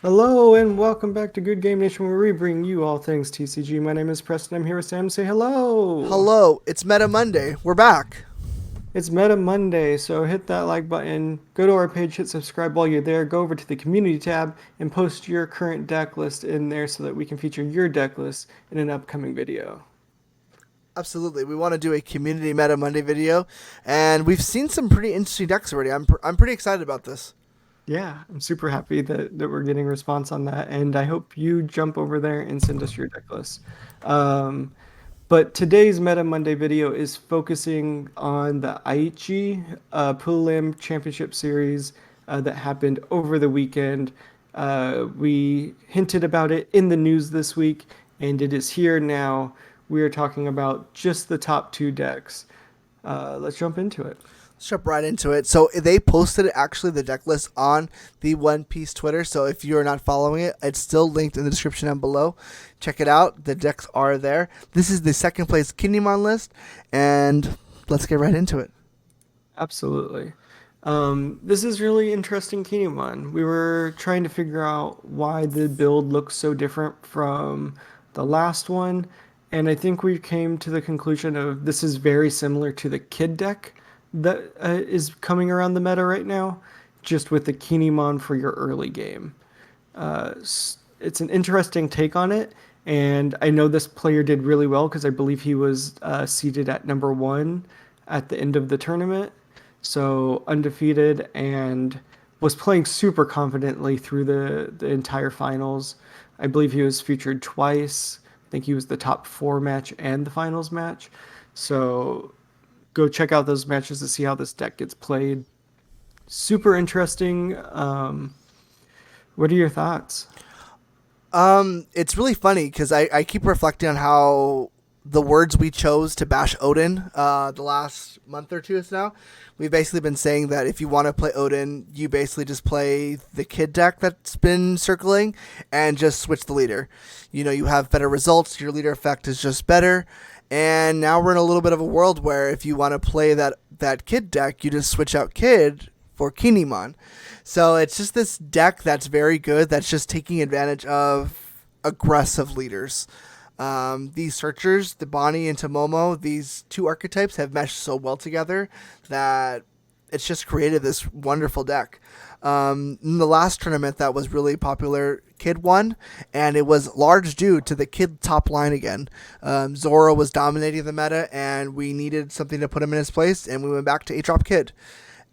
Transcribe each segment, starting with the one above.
Hello and welcome back to Good Game Nation, where we bring you all things TCG. My name is Preston. I'm here with Sam. Say hello. Hello, it's Meta Monday. We're back. It's Meta Monday, so hit that like button, go to our page, hit subscribe while you're there, go over to the community tab, and post your current deck list in there so that we can feature your deck list in an upcoming video. Absolutely. We want to do a community Meta Monday video, and we've seen some pretty interesting decks already. I'm pretty excited about this. Yeah, I'm super happy that we're getting response on that, and I hope you jump over there and send us your deck list. Um, But today's Meta Monday video is focusing on the Aichi Prelim Championship Series that happened over the weekend. We hinted about it in the news this week, and it is here now. We are talking about just the top two decks. Let's jump into it. Let's jump right into it. So they posted actually the deck list on the One Piece Twitter. So if you're not following it, it's still linked in the description down below. Check it out. The decks are there. This is the second place Kinemon list, and let's get right into it. Absolutely. This is really interesting Kinemon. We were trying to figure out why the build looks so different from the last one, and I think we came to the conclusion of this is very similar to the Kid deck that is coming around the meta right now, just with the Kinemon for your early game. It's an interesting take on it, and I know this player did really well because I believe he was seated at number one at the end of the tournament, so undefeated and was playing super confidently through the entire finals. I believe he was featured twice. I think he was the top four match and the finals match. So go check out those matches to see how this deck gets played. Super interesting. What are your thoughts? It's really funny because I keep reflecting on how the words we chose to bash Odin the last month or two is now. We've basically been saying that if you want to play Odin, you basically just play the kid deck that's been circling and just switch the leader. You know, you have better results, your leader effect is just better. And now we're in a little bit of a world where if you want to play that kid deck, you just switch out kid for Kinemon. So it's just this deck that's very good, that's just taking advantage of aggressive leaders. These searchers, the Bonnie and Tomomo, these two archetypes have meshed so well together that it's just created this wonderful deck. In the last tournament that was really popular, Kid won, and it was large due to the Kid top line again. Zoro was dominating the meta, and we needed something to put him in his place, and we went back to 8-drop Kid.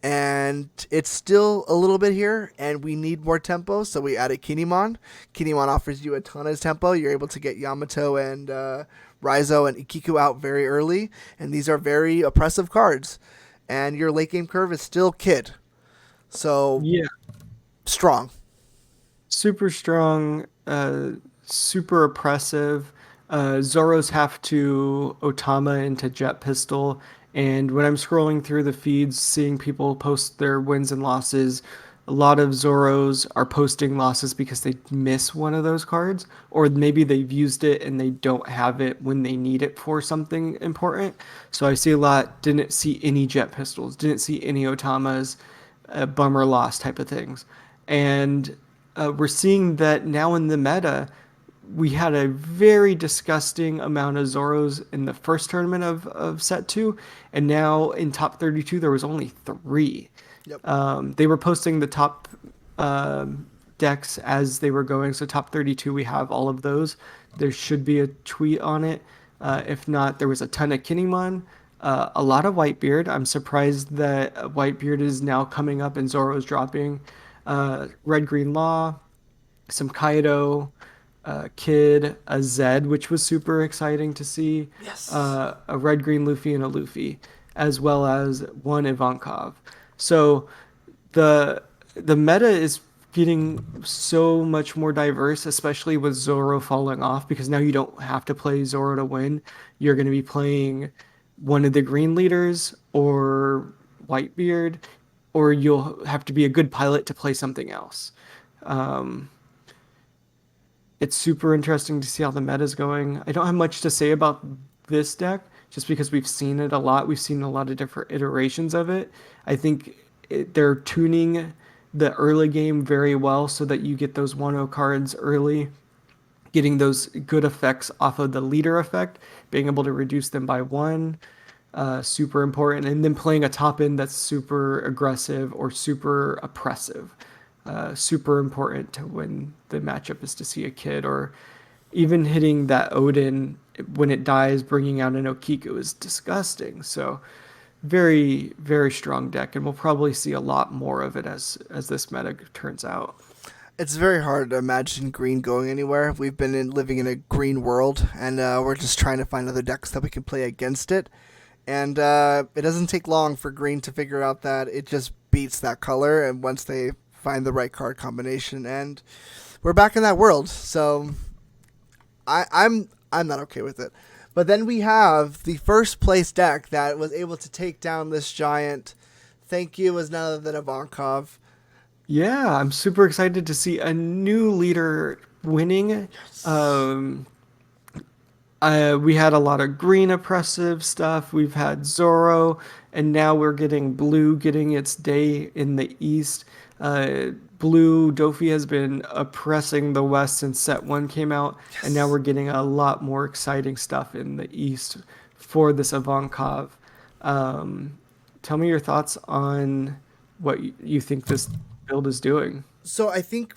And it's still a little bit here, and we need more tempo, so we added Kinemon. Kinemon offers you a ton of tempo. You're able to get Yamato and Raizo and Ikiku out very early, and these are very oppressive cards. And your late game curve is still Kid, so Yeah, strong. super strong, super oppressive. Zoro's have to Otama into Jet Pistol, and when I'm scrolling through the feeds, seeing people post their wins and losses, a lot of Zoros are posting losses because they miss one of those cards, or maybe they've used it and they don't have it when they need it for something important. So I see a lot, didn't see any Jet Pistols, didn't see any Otamas, bummer loss type of things. And we're seeing that now in the meta, we had a very disgusting amount of Zoros in the first tournament of set two, and now in top 32 there was only three. Yep. They were posting the top decks as they were going, so top 32 we have all of those. There should be a tweet on it. If not, there was a ton of Kinemon, a lot of Whitebeard. I'm surprised that Whitebeard is now coming up and Zoro's dropping. Red Green Law, some Kaido, Kid, a Zed, which was super exciting to see, Yes. a Red Green Luffy and a Luffy, as well as one Ivankov. So the meta is getting so much more diverse, especially with Zoro falling off, because now you don't have to play Zoro to win. You're going to be playing one of the green leaders or Whitebeard, or you'll have to be a good pilot to play something else. Um, it's super interesting to see how the meta is going. I don't have much to say about this deck just because we've seen it a lot. We've seen a lot of different iterations of it. I think they're tuning the early game very well so that you get those 1-0 cards early, getting those good effects off of the leader effect, being able to reduce them by one, super important. And then playing a top end that's super aggressive or super oppressive, super important to when the matchup is to see a kid, or even hitting that Odin when it dies, bringing out an Okiku is disgusting. So very, very strong deck, and we'll probably see a lot more of it as this meta turns out. It's very hard to imagine green going anywhere. We've been living in a green world, and we're just trying to find other decks that we can play against it. And it doesn't take long for green to figure out that it just beats that color, and once they find the right card combination, and we're back in that world. So I'm not okay with it. But then we have the first place deck that was able to take down this giant. Thank you was none other than Ivankov. Yeah, I'm super excited to see a new leader winning. Yes. Um, we had a lot of green oppressive stuff. We've had Zoro, and now we're getting blue getting its day in the East. Blue Dofi has been oppressing the West since set one came out, and now Yes. we're getting a lot more exciting stuff in the East for this Ivankov. Um, Tell me your thoughts on what you think this build is doing. So I think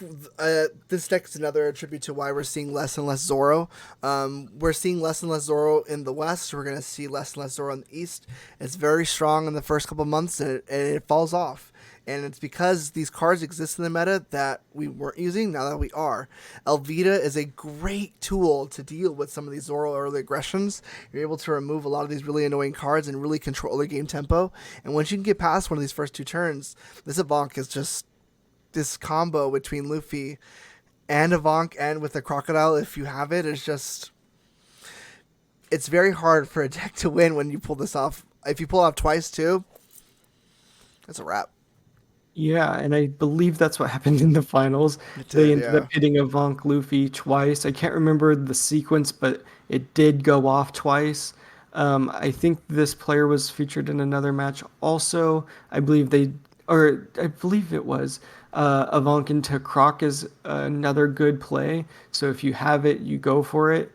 this deck is another attribute to why we're seeing less and less Zoro. We're seeing less and less Zoro in the West. We're going to see less and less Zoro in the East. It's very strong in the first couple months, and it falls off. And it's because these cards exist in the meta that we weren't using, now that we are. Elvita is a great tool to deal with some of these Zoro early aggressions. You're able to remove a lot of these really annoying cards and really control the game tempo. And once you can get past one of these first two turns, this Ivank is just this combo between Luffy and Ivank and with the crocodile, if you have it, is just, it's very hard for a deck to win when you pull this off. If you pull it off twice too, it's a wrap. Yeah, and I believe that's what happened in the finals. It They did, ended up yeah. hitting Ivank Luffy twice. I can't remember the sequence, but it did go off twice. I think this player was featured in another match also. I believe it was Ivank into Croc is another good play. So if you have it, you go for it.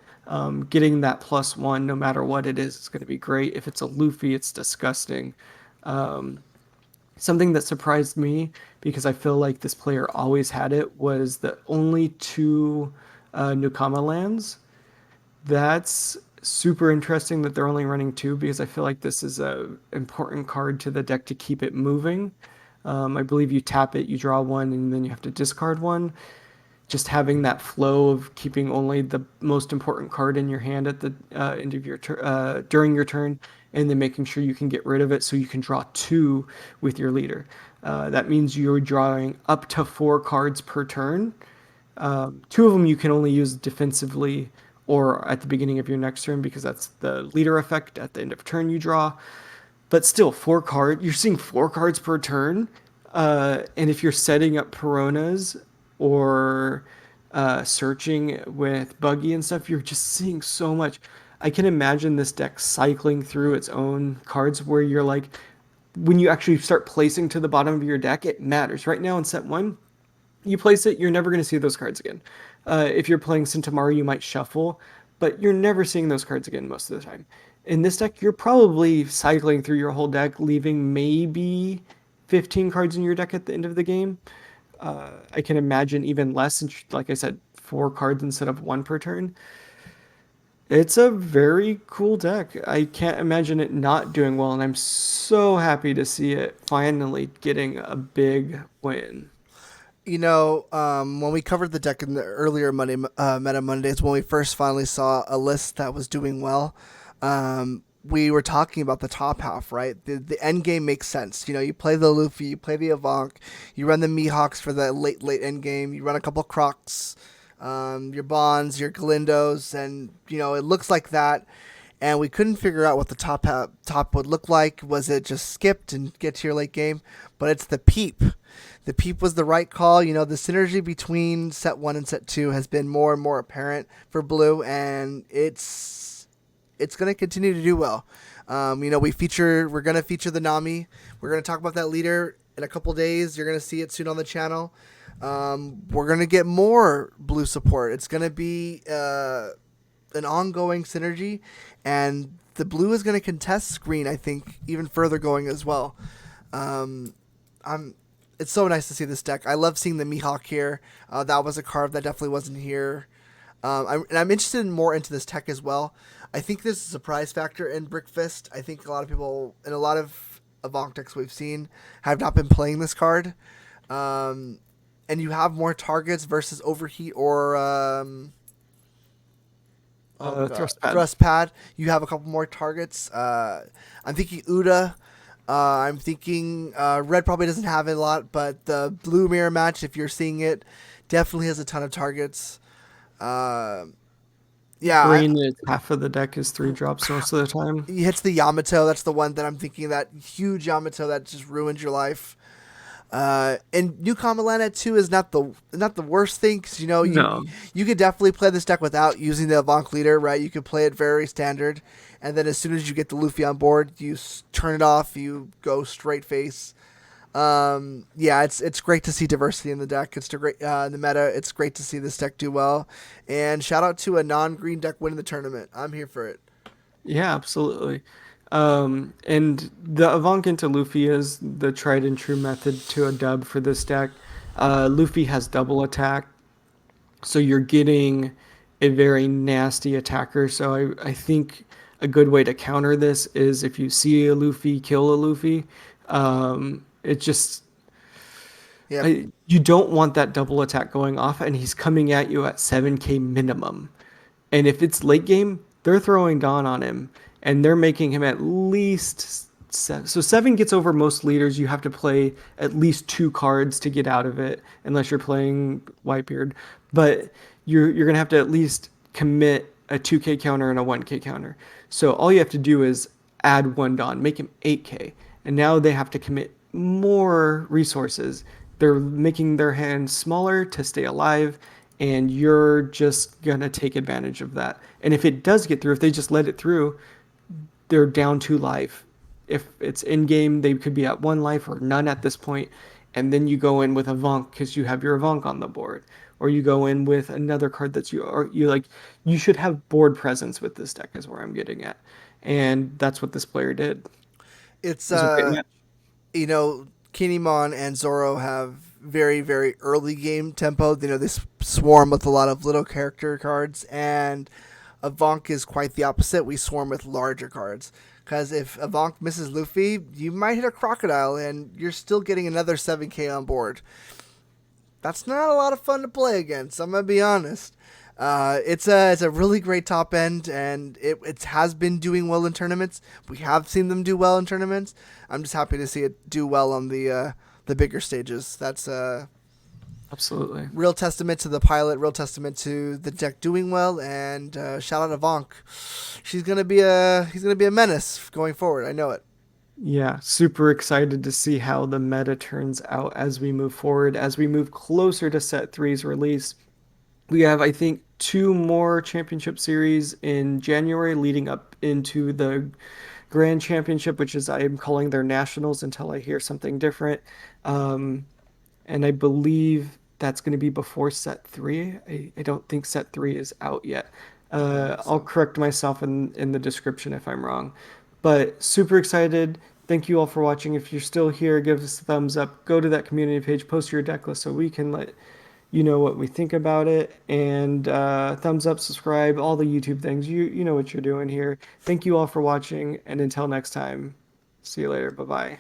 Getting that +1, no matter what it is going to be great. If it's a Luffy, it's disgusting. Um, Something that surprised me because I feel like this player always had it was the only two Nukama lands. That's super interesting that they're only running two because I feel like this is a important card to the deck to keep it moving. I believe you tap it, you draw one, and then you have to discard one. Just having that flow of keeping only the most important card in your hand at the end of your turn during your turn, and then making sure you can get rid of it so you can draw two with your leader. That means you're drawing up to four cards per turn. Two of them you can only use defensively or at the beginning of your next turn because that's the leader effect. At the end of turn you draw, but still you're seeing four cards per turn. And if you're setting up Peronas or searching with Buggy and stuff, you're just seeing so much. I can imagine this deck cycling through its own cards where you're like, when you actually start placing to the bottom of your deck, it matters. Right now in set one, you place it, you're never going to see those cards again. If you're playing Centauri, you might shuffle, but you're never seeing those cards again most of the time. In this deck, you're probably cycling through your whole deck, leaving maybe 15 cards in your deck at the end of the game. I can imagine even less, like I said, four cards instead of one per turn. It's a very cool deck. I can't imagine it not doing well, and I'm so happy to see it finally getting a big win. When we covered the deck in the earlier Monday Meta Mondays, when we first finally saw a list that was doing well, we were talking about the top half, right? The end game makes sense. You play the Luffy, you play the Ivank, you run the Mihawks for the late end game, you run a couple Crocs, your Bonds, your Galindos, and it looks like that. And we couldn't figure out what the top would look like. Was it just skipped and get to your late game? But it's the Peep. The Peep was the right call. The synergy between set one and set two has been more and more apparent for Blue, and it's going to continue to do well. We're going to feature the Nami. We're going to talk about that leader in a couple days. You're gonna see it soon on the channel. We're gonna get more blue support. It's gonna be an ongoing synergy, and the blue is gonna contest green. I think even further going as well. Um, I'm. It's so nice to see this deck. I love seeing the Mihawk here. That was a card that definitely wasn't here. I'm interested in more into this tech as well. I think there's a surprise factor in Brickfist. I think a lot of people in a lot of Ivank decks we've seen have not been playing this card. Um, and you have more targets versus Overheat or oh god, Thrust pad. Thrust Pad. You have a couple more targets. I'm thinking Uda. I'm thinking red probably doesn't have it a lot, but the blue mirror match, if you're seeing it, definitely has a ton of targets. Uh, yeah, Green is half of the deck is 3 drops most of the time. he hits the Yamato. That's the one that I'm thinking. That huge Yamato that just ruined your life. And New Kamalan at 2 is not the worst thing because No. you could definitely play this deck without using the Avant leader, right? You could play it very standard, and then as soon as you get the Luffy on board, you turn it off. You go straight face. Yeah, it's great to see diversity in the deck. It's great in the meta. It's great to see this deck do well, and shout out to a non-green deck winning the tournament. I'm here for it. Yeah, absolutely. And the Ivank into Luffy is the tried and true method to a dub for this deck. Luffy has double attack, so you're getting a very nasty attacker. So I think a good way to counter this is if you see a Luffy, kill a Luffy. It just Yep. you don't want that double attack going off, and he's coming at you at 7K minimum. And if it's late game, they're throwing Dawn on him, and they're making him at least seven. So 7 gets over most leaders. You have to play at least 2 cards to get out of it, unless you're playing Whitebeard. But you're gonna have to at least commit a 2K counter and a 1K counter. So all you have to do is add 1 Dawn, make him 8K, and now they have to commit more resources. They're making their hand smaller to stay alive, and you're just gonna take advantage of that. And if it does get through, if they just let it through, they're down 2 life. If it's in game, they could be at 1 life or none at this point, and then you go in with a Vonk because you have your Vonk on the board, or you go in with another card that's you or you like. You should have board presence with this deck, is where I'm getting at, and that's what this player did. It It's was a great match. Kinemon and Zoro have very, very early game tempo. They swarm with a lot of little character cards, and Ivank is quite the opposite. We swarm with larger cards. Because if Ivank misses Luffy, you might hit a crocodile, and you're still getting another 7K on board. That's not a lot of fun to play against. I'm gonna be honest. It's a really great top end, and it has been doing well in tournaments. We have seen them do well in tournaments. I'm just happy to see it do well on the bigger stages. That's a Absolutely. real testament to the pilot, real testament to the deck doing well, and shout out to Vonk. He's gonna be a menace going forward. I know it. Yeah, super excited to see how the meta turns out as we move forward, as we move closer to set three's release. We have, I think, 2 more championship series in January leading up into the Grand Championship, which is I am calling their nationals until I hear something different. Um, and I believe that's going to be before set three. I don't think set three is out yet. I don't believe I'll so. correct myself in the description if I'm wrong. But super excited. Thank you all for watching. If you're still here, give us a thumbs up. Go to that community page, post your deck list so we can let you know what we think about it. And thumbs up, subscribe, all the YouTube things. You know what you're doing here. Thank you all for watching. And until next time, see you later. Bye bye.